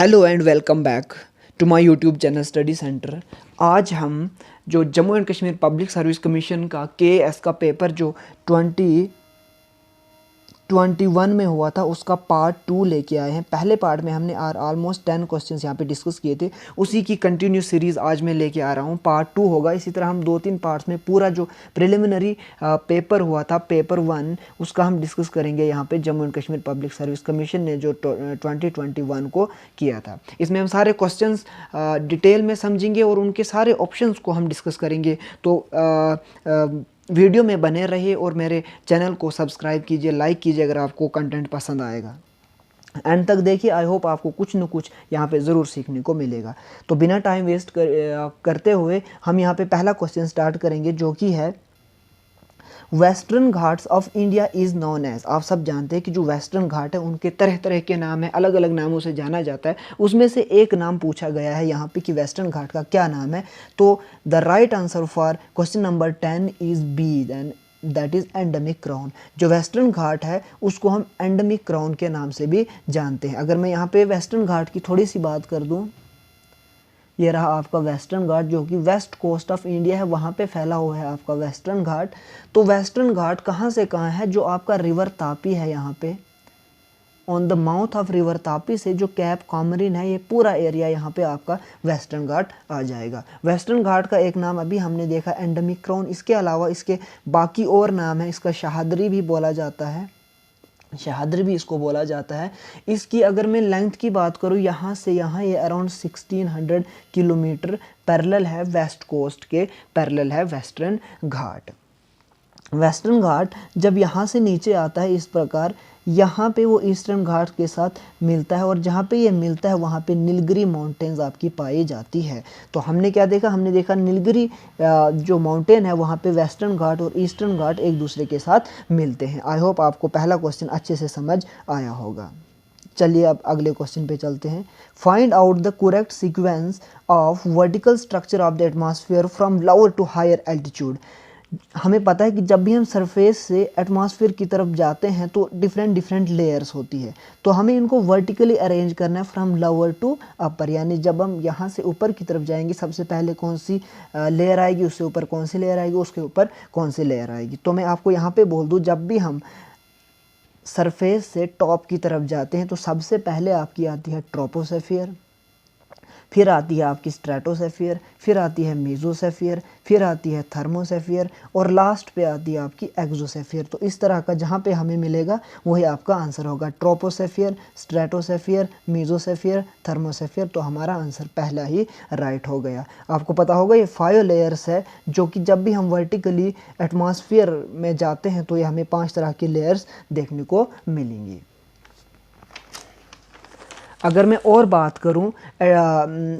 Hello and welcome back to my YouTube channel study centre. आज हम जो Jammu and Kashmir public service commission का KS का पेपर जो 2021 में हुआ था उसका पार्ट 2 लेके आए हैं। पहले पार्ट में हमने ऑलमोस्ट 10 क्वेश्चंस यहाँ पे डिस्कस किए थे, उसी की कंटिन्यू सीरीज़ आज मैं लेके आ रहा हूँ। पार्ट 2 होगा। इसी तरह हम 2-3 पार्ट्स में पूरा जो प्रिलिमिनरी पेपर हुआ था पेपर 1 उसका हम डिस्कस करेंगे। यहाँ पे Jammu and Kashmir public service commission ने जो 2021 को किया था, इसमें हम सारे क्वेश्चंस डिटेल में समझेंगे और उनके सारे ऑप्शंस को हम डिस्कस करेंगे। तो वीडियो में बने रहिए और मेरे चैनल को सब्सक्राइब कीजिए, लाइक कीजिए अगर आपको कंटेंट पसंद आएगा। एंड तक देखिए, आई होप आपको कुछ न कुछ यहाँ पे ज़रूर सीखने को मिलेगा। तो बिना टाइम वेस्ट करते हुए हम यहाँ पे पहला क्वेश्चन स्टार्ट करेंगे, जो कि है western Ghats of India is known as. आप सब जानते हैं कि जो वेस्टर्न घाट है उनके तरह तरह के नाम हैं, अलग अलग नामों से जाना जाता है। उसमें से एक नाम पूछा गया है यहाँ पे कि वेस्टर्न घाट का क्या नाम है। तो the right answer for question number 10 is B, then that is endemic crown. जो वेस्टर्न घाट है उसको हम एंडेमिक क्राउन के नाम से भी जानते हैं। अगर मैं यहाँ पे वेस्टर्न घाट की थोड़ी सी बात कर दूँ, ये रहा आपका वेस्टर्न घाट जो कि वेस्ट कोस्ट ऑफ इंडिया है, वहाँ पे फैला हुआ है आपका वेस्टर्न घाट। तो वेस्टर्न घाट कहाँ से कहाँ है? जो आपका रिवर तापी है, यहाँ पे on the mouth of river Tapi से जो कैप कॉमरिन है, ये पूरा एरिया यहाँ पे आपका वेस्टर्न घाट आ जाएगा। वेस्टर्न घाट का एक नाम अभी हमने देखा एंडेमिक क्राउन। इसके अलावा इसके बाकी और नाम है। इसका शहादरी भी बोला जाता है, शहादरी भी इसको बोला जाता है। इसकी अगर मैं लेंथ की बात करूँ, यहाँ से यहाँ ये अराउंड 1600 किलोमीटर पैरेलल है, वेस्ट कोस्ट के पैरेलल है वेस्टर्न घाट। वेस्टर्न घाट जब यहाँ से नीचे आता है इस प्रकार, यहाँ पे वो ईस्टर्न घाट के साथ मिलता है और जहाँ पे ये मिलता है वहाँ पे नीलगिरी माउंटेन्स आपकी पाई जाती है। तो हमने क्या देखा? हमने देखा नीलगिरी जो माउंटेन है वहाँ पे वेस्टर्न घाट और ईस्टर्न घाट एक दूसरे के साथ मिलते हैं। आई होप आपको पहला क्वेश्चन अच्छे से समझ आया होगा। चलिए अब अगले क्वेश्चन पे चलते हैं। Find out the correct sequence of vertical structure of the atmosphere from lower to higher altitude. हमें पता है कि जब भी हम सरफेस से एटमॉस्फेयर की तरफ जाते हैं तो डिफरेंट लेयर्स होती है, तो हमें इनको वर्टिकली अरेंज करना है फ्रॉम लोअर टू अपर। यानी जब हम यहाँ से ऊपर की तरफ जाएंगे, सबसे पहले कौन सी लेयर आएगी, उससे ऊपर कौन सी लेयर आएगी, उसके ऊपर कौन सी लेयर आएगी। तो मैं आपको यहाँ पे बोल दूँ, जब भी हम सरफेस से टॉप की तरफ जाते हैं तो सबसे पहले आपकी आती है ट्रोपोस्फियर, फिर आती है आपकी स्ट्रेटोस्फियर, फिर आती है मेसोस्फियर, फिर आती है थर्मोस्फियर और लास्ट पे आती है आपकी एक्सोस्फियर। तो इस तरह का जहाँ पे हमें मिलेगा वही आपका आंसर होगा, ट्रोपोस्फियर, स्ट्रेटोस्फियर, मेसोस्फियर, थर्मोस्फियर। तो हमारा आंसर पहला ही राइट हो गया। आपको पता होगा ये 5 लेयर्स है, जो कि जब भी हम वर्टिकली एटमॉस्फेयर में जाते हैं तो ये हमें 5 तरह की लेयर्स देखने को मिलेंगी। अगर मैं और बात करूं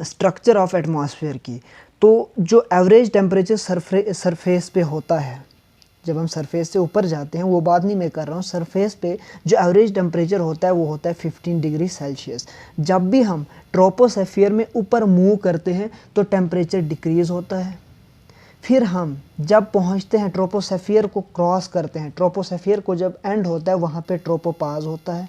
स्ट्रक्चर ऑफ एटमॉस्फेयर की, तो जो एवरेज टेम्परेचर सरफेस पे होता है, जब हम सरफेस से ऊपर जाते हैं, वो बात नहीं मैं कर रहा हूँ, सरफेस पे जो एवरेज टेम्परेचर होता है वो होता है 15 डिग्री सेल्सियस। जब भी हम ट्रोपोस्फियर में ऊपर मूव करते हैं तो टेम्परेचर डिक्रीज़ होता है। फिर हम जब पहुँचते हैं ट्रोपोस्फियर को क्रॉस करते हैं, ट्रोपोस्फियर को जब एंड होता है वहाँ पर ट्रोपोपाज होता है।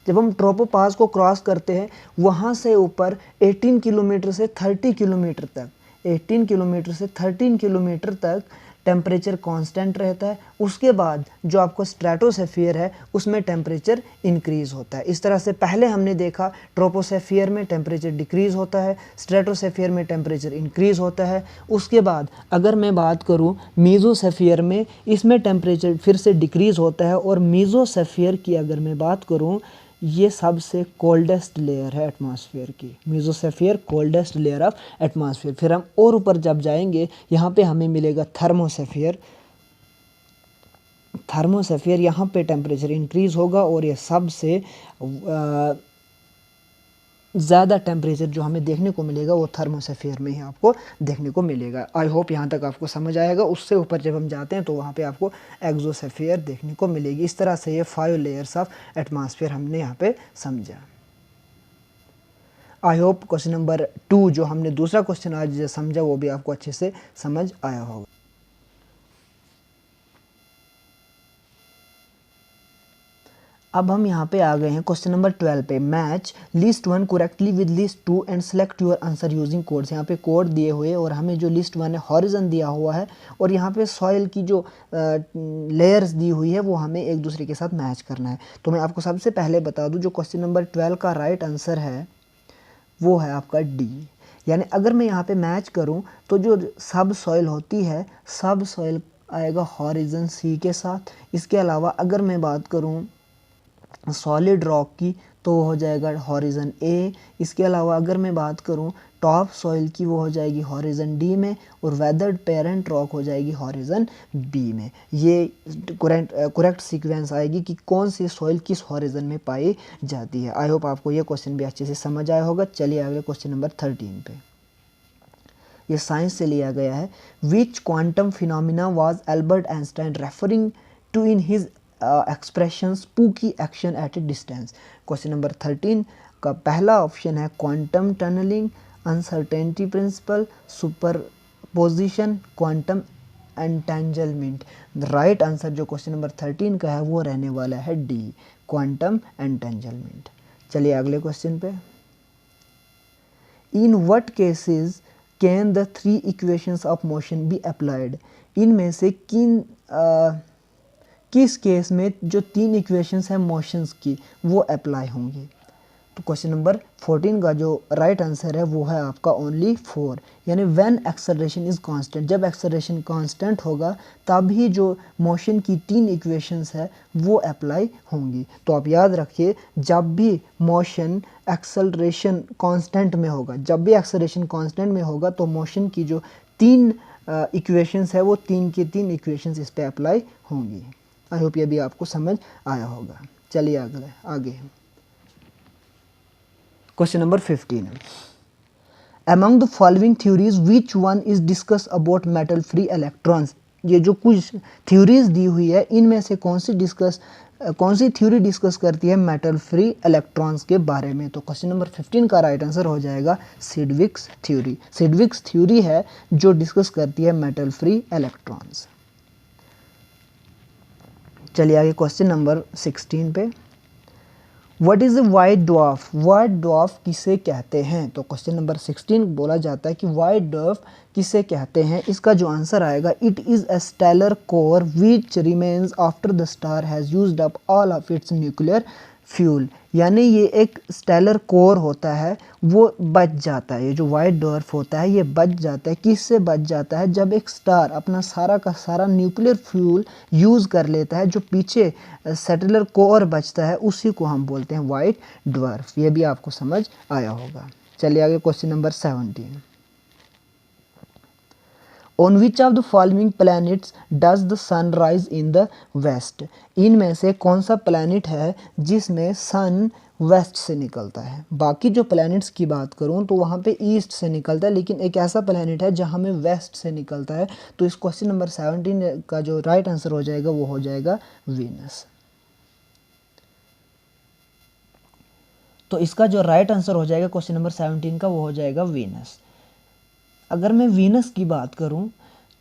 जब हम ट्रोपोपाज को क्रॉस करते हैं, वहाँ से ऊपर 18 किलोमीटर से 30 किलोमीटर तक, 18 किलोमीटर से 13 किलोमीटर तक टेम्परेचर कांस्टेंट रहता है। उसके बाद जो आपको स्ट्रेटोस्फियर है उसमें टेम्परेचर इंक्रीज़ होता है। इस तरह से पहले हमने देखा ट्रोपोस्फियर में टेम्परेचर डिक्रीज़ होता है, स्ट्रेटोस्फियर में टेम्परेचर इंक्रीज़ होता है। उसके बाद अगर मैं बात करूं मेसोस्फियर में, इसमें टेम्परेचर फिर से डिक्रीज़ होता है। और मेसोस्फियर की अगर मैं बात करूँ, ये सबसे कोल्डेस्ट लेयर है एटमॉस्फेयर की, mesosphere coldest layer of atmosphere. फिर हम और ऊपर जब जाएंगे, यहाँ पे हमें मिलेगा थर्मोस्फियर। थर्मोस्फियर यहाँ पे टेम्परेचर इंक्रीज़ होगा और ये सबसे ज़्यादा टेम्परेचर जो हमें देखने को मिलेगा वो थर्मोस्फियर में ही आपको देखने को मिलेगा। आई होप यहाँ तक आपको समझ आएगा। उससे ऊपर जब हम जाते हैं तो वहाँ पे आपको एक्सोस्फियर देखने को मिलेगी। इस तरह से ये 5 लेयर्स ऑफ एटमॉस्फेयर हमने यहाँ पे समझा। आई होप क्वेश्चन नंबर 2 जो हमने दूसरा क्वेश्चन आज समझा वो भी आपको अच्छे से समझ आया होगा। अब हम यहाँ पे आ गए हैं क्वेश्चन नंबर 12 पे। Match list 1 correctly with list 2 and select your answer using codes. यहाँ पे कोड दिए हुए और हमें जो लिस्ट 1 है हॉरिजन दिया हुआ है और यहाँ पे सॉइल की जो लेयर्स दी हुई है वो हमें एक दूसरे के साथ मैच करना है। तो मैं आपको सबसे पहले बता दूँ जो क्वेश्चन नंबर 12 का राइट आंसर है वो है आपका डी। यानी अगर मैं यहाँ पे मैच करूँ तो जो सब सॉइल होती है सब सॉइल आएगा हॉरिजन सी के साथ। इसके अलावा अगर मैं बात करूँ सॉलिड रॉक की तो वो हो जाएगा हॉरिजन ए। इसके अलावा अगर मैं बात करूं टॉप सॉइल की वो हो जाएगी हॉरिजन डी में और वेदर्ड पेरेंट रॉक हो जाएगी हॉरिजन बी में। ये करेक्ट सीक्वेंस आएगी कि कौन सी सॉइल किस हॉरिजन में पाई जाती है। आई होप आपको ये क्वेश्चन भी अच्छे से समझ आया होगा। चलिए अगले क्वेश्चन नंबर 13 पे। ये साइंस से लिया गया है। Which quantum phenomena was Albert Einstein referring to in his expressions spooky action at a distance. Question number 13 का पहला ऑप्शन है quantum tunneling, uncertainty principle, superposition, quantum entanglement. Right answer जो क्वेश्चन नंबर 13 का है वो रहने वाला है डी, क्वांटम एंटेंजलमेंट। चलिए अगले क्वेश्चन पे। In what cases can the 3 equations of motion be applied. इनमें से किस केस में जो 3 इक्वेशंस हैं मोशंस की वो अप्लाई होंगी। तो क्वेश्चन नंबर 14 का जो राइट आंसर है वो है आपका ओनली 4। यानी व्हेन एक्सेलरेशन इज कांस्टेंट, जब एक्सेलरेशन कांस्टेंट होगा तभी जो मोशन की 3 इक्वेशंस है वो अप्लाई होंगी। तो आप याद रखिए जब भी मोशन एक्सेलरेशन कांस्टेंट में होगा, जब भी एक्सेलरेशन कांस्टेंट में होगा तो मोशन की जो 3 इक्वेशंस है वो 3 की 3 इक्वेशंस इस पे अप्लाई होंगी। आई होप ये भी आपको समझ आया होगा। चलिए आगे question number 15। Among the following theories which one is discuss about metal free electrons. ये जो कुछ थ्योरीज दी हुई है इनमें से कौन सी थ्योरी डिस्कस करती है मेटल फ्री इलेक्ट्रॉन्स के बारे में। तो क्वेश्चन नंबर 15 का राइट आंसर हो जाएगा सिडविक्स थ्योरी। सिडविक्स थ्योरी है जो डिस्कस करती है मेटल फ्री इलेक्ट्रॉन्स। चलिए आगे क्वेश्चन नंबर 16 पे। What is a white dwarf. White dwarf किसे कहते हैं। तो क्वेश्चन नंबर 16 बोला जाता है कि वाइट ड्वार्फ किसे कहते हैं। इसका जो आंसर आएगा it is a stellar core which remains after the star has used up all of its nuclear fuel. यानी ये एक स्टेलर कोर होता है वो बच जाता है। ये जो वाइट ड्वार्फ होता है ये बच जाता है। किससे बच जाता है, जब एक स्टार अपना सारा का सारा न्यूक्लियर फ्यूल यूज़ कर लेता है, जो पीछे स्टेलर कोर बचता है उसी को हम बोलते हैं वाइट ड्वार्फ। ये भी आपको समझ आया होगा। चलिए आगे question number 17। On which of the following planets does the sun rise in the west? इनमें से कौन सा प्लैनेट है जिसमें सन वेस्ट से निकलता है। बाकी जो प्लैनेट्स की बात करूं तो वहाँ पे ईस्ट से निकलता है, लेकिन एक ऐसा प्लैनेट है जहाँ में वेस्ट से निकलता है। तो इस क्वेश्चन नंबर 17 का जो राइट आंसर हो जाएगा वो हो जाएगा वीनस। तो इसका जो राइट आंसर हो जाएगा क्वेश्चन नंबर 17 का वो हो जाएगा वीनस। अगर मैं वीनस की बात करूं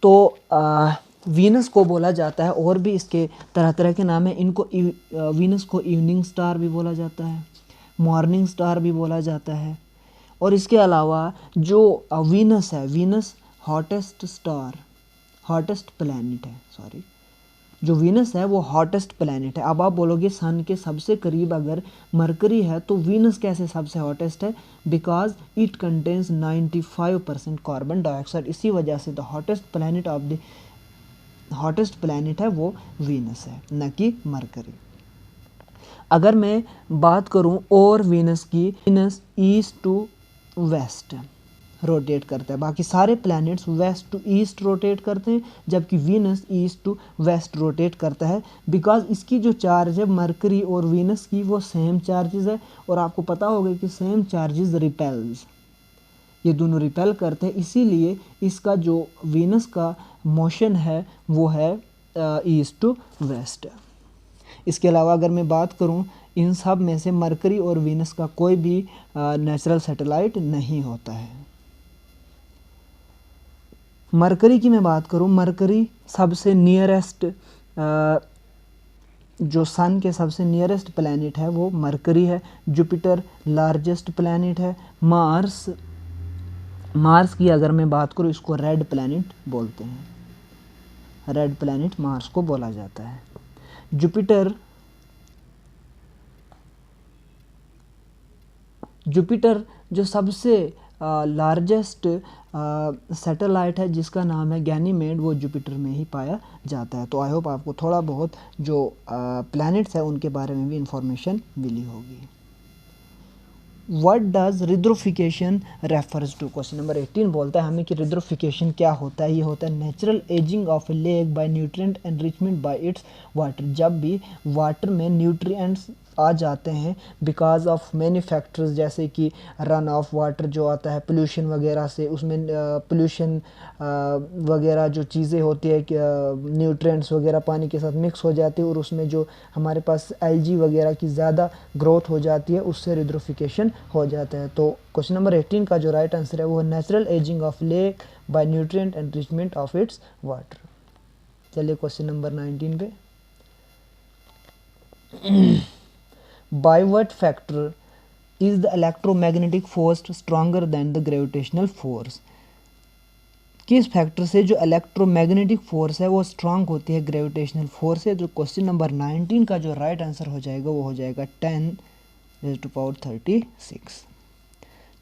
तो वीनस को बोला जाता है, और भी इसके तरह तरह के नाम हैं। इनको वीनस को इवनिंग स्टार भी बोला जाता है, मॉर्निंग स्टार भी बोला जाता है। और इसके अलावा जो वीनस है, वीनस हॉटेस्ट प्लैनेट है, सॉरी जो वीनस है वो हॉटेस्ट प्लैनेट है। अब आप बोलोगे सन के सबसे करीब अगर मरकरी है तो वीनस कैसे सबसे हॉटेस्ट है, because it contains 95% carbon dioxide. इसी वजह से द हॉटेस्ट प्लैनेट है वो वीनस है, न कि मरकरी। अगर मैं बात करूं और वीनस की, Venus east to west rotate करता है, बाकी सारे planets west to east rotate करते हैं, जबकि Venus east to west rotate करता है। बिकॉज इसकी जो चार्ज है मरकरी और वीनस की वो सेम चार्जेस है, और आपको पता होगा कि सेम चार्जेस रिपेल्स, ये दोनों रिपेल करते हैं, इसीलिए इसका जो वीनस का मोशन है वो है ईस्ट टू वेस्ट। इसके अलावा अगर मैं बात करूं इन सब में से मरकरी और वीनस का कोई भी नेचुरल सैटेलाइट नहीं होता है। मरकरी की मैं बात करूं, मरकरी सबसे नियरेस्ट जो सन के सबसे नियरेस्ट प्लैनेट है वो मरकरी है। जुपिटर लार्जेस्ट प्लैनेट है। मार्स की अगर मैं बात करूँ, इसको रेड प्लैनेट बोलते हैं, रेड प्लैनेट मार्स को बोला जाता है। जुपिटर जो सबसे लार्जेस्ट सैटेलाइट है जिसका नाम है गैनीमेड, वो जुपिटर में ही पाया जाता है। तो आई होप आपको थोड़ा बहुत जो प्लैनेट्स है उनके बारे में भी इंफॉर्मेशन मिली होगी। व्हाट डज रिद्रोफिकेशन रेफर्स टू, क्वेश्चन नंबर 18 बोलता है हमें कि रिद्रोफिकेशन क्या होता है। ये होता है natural ageing of A lake bye nutrient enrichment bye it's water. जब भी वाटर में न्यूट्रिएंट्स आ जाते हैं बिकॉज ऑफ मैनी फैक्टर्स, जैसे कि रन ऑफ वाटर जो आता है पोल्यूशन वगैरह से, उसमें पोल्यूशन वगैरह जो चीज़ें होती है कि न्यूट्रिएंट्स वगैरह पानी के साथ मिक्स हो जाती है और उसमें जो हमारे पास एल्गी वगैरह की ज़्यादा ग्रोथ हो जाती है, उससे रिद्रोफिकेशन हो जाता है। तो क्वेश्चन नंबर 18 का जो राइट आंसर है वो है natural ageing of lake bye nutrient enrichment of its water. चलिए क्वेश्चन नंबर 19 पे। By what factor is the electromagnetic force stronger than the gravitational force? किस फैक्टर से जो इलेक्ट्रोमैग्नेटिक फोर्स है वो स्ट्रांग होती है ग्रेविटेशनल फोर्स से? जो क्वेश्चन नंबर 19 का जो राइट आंसर हो जाएगा वो हो जाएगा 10⁻36।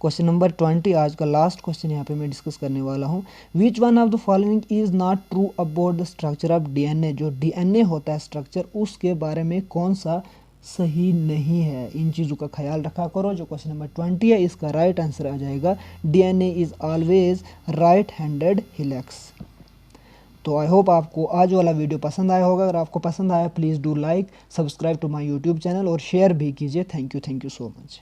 क्वेश्चन नंबर 20 आज का लास्ट क्वेश्चन यहाँ पे मैं डिस्कस करने वाला हूँ। Which one of the following is not true about the structure of DNA? जो डीएनए होता है स्ट्रक्चर, उसके बारे में कौन सा सही नहीं है? इन चीज़ों का ख्याल रखा करो। जो क्वेश्चन नंबर 20 है इसका राइट आंसर आ जाएगा DNA is always right handed helix. तो आई होप आपको आज वाला वीडियो पसंद आया होगा। अगर आपको पसंद आया please do like, subscribe to my YouTube channel और शेयर भी कीजिए। Thank you so much.